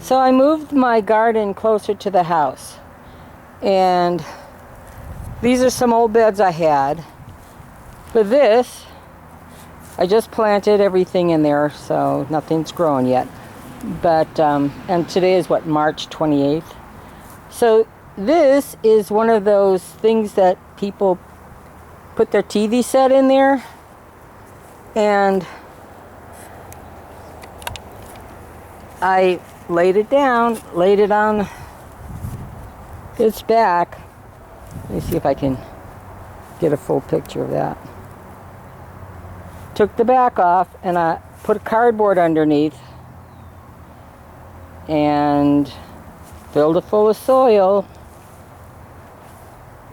So I moved my garden closer to the house, and these are some old beds I had. But this, I just planted everything in there, so nothing's grown yet. But, and today is what, March 28th? So this is one of those things that people put their TV set in there, and I laid it down, laid it on its back. Let me see if I can get a full picture of that. Took the back off and I put cardboard underneath and filled it full of soil.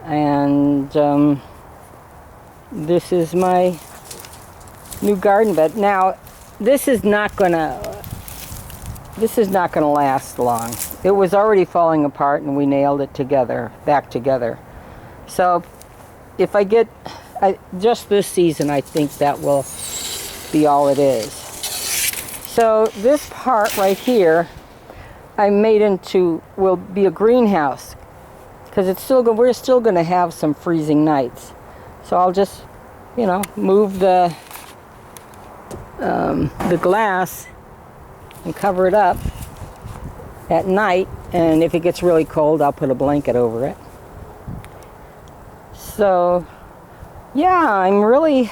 And this is my new garden bed. Now, this is not gonna last long. It was already falling apart and we nailed it together, back together. So if I get, just this season, I think that will be all it is. So this part right here, I made into, will be a greenhouse, because we're still going to have some freezing nights. So I'll just, move the glass and cover it up at night, and if it gets really cold, I'll put a blanket over it. So yeah, I'm really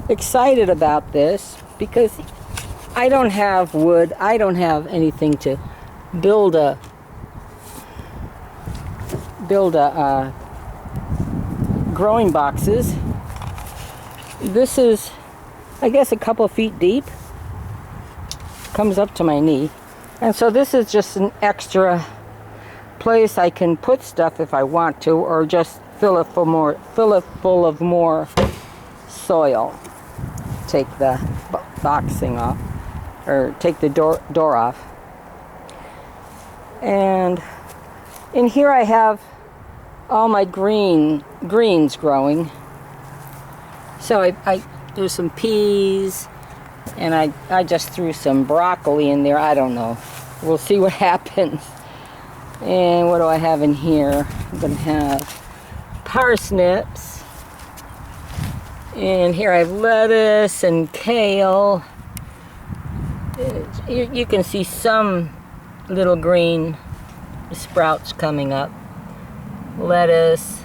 excited about this because I don't have wood, I don't have anything to build a growing boxes. This is, I guess, a couple feet deep. Comes up to my knee, and so this is just an extra place I can put stuff if I want to, or just fill it full of more soil. Take the boxing off, or take the door off. And in here I have all my greens growing. So there's some peas. And I just threw some broccoli in there. I don't know. We'll see what happens. And what do I have in here? I'm going to have parsnips. And here I have lettuce and kale. You can see some little green sprouts coming up. Lettuce,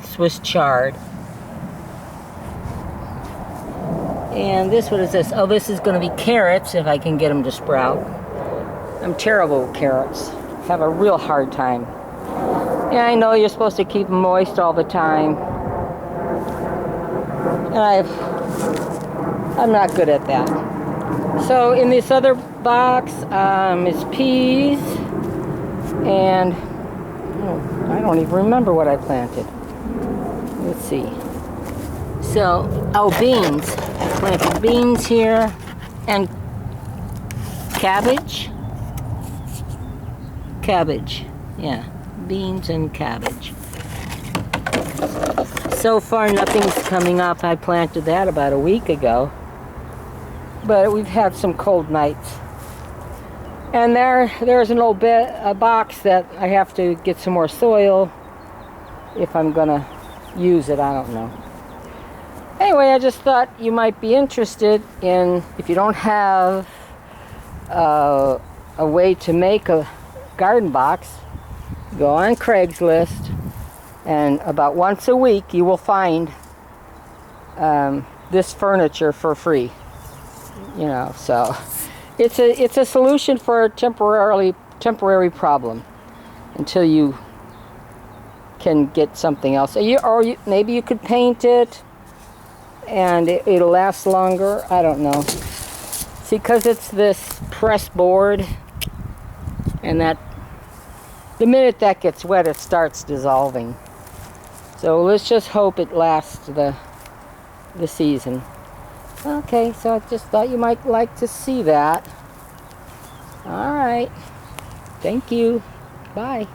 Swiss chard. And this, what is this? Oh, this is going to be carrots, if I can get them to sprout. I'm terrible with carrots. Have a real hard time. Yeah, I know you're supposed to keep them moist all the time. And I'm not good at that. So in this other box is peas. And I don't even remember what I planted. Let's see. So, beans. Planted beans here, and cabbage, yeah, beans and cabbage. So far nothing's coming up. I planted that about a week ago, but we've had some cold nights. And there's an old box that I have to get some more soil if I'm gonna use it. I don't know. Anyway, I just thought you might be interested in, if you don't have a way to make a garden box, go on Craigslist, and about once a week you will find this furniture for free. So it's a solution for a temporary problem until you can get something else. Maybe you could paint it, and it'll last longer. I don't know. See, because it's this press board, and that the minute that gets wet, it starts dissolving. So let's just hope it lasts the season. Okay, so I just thought you might like to see that. All right. Thank you. Bye.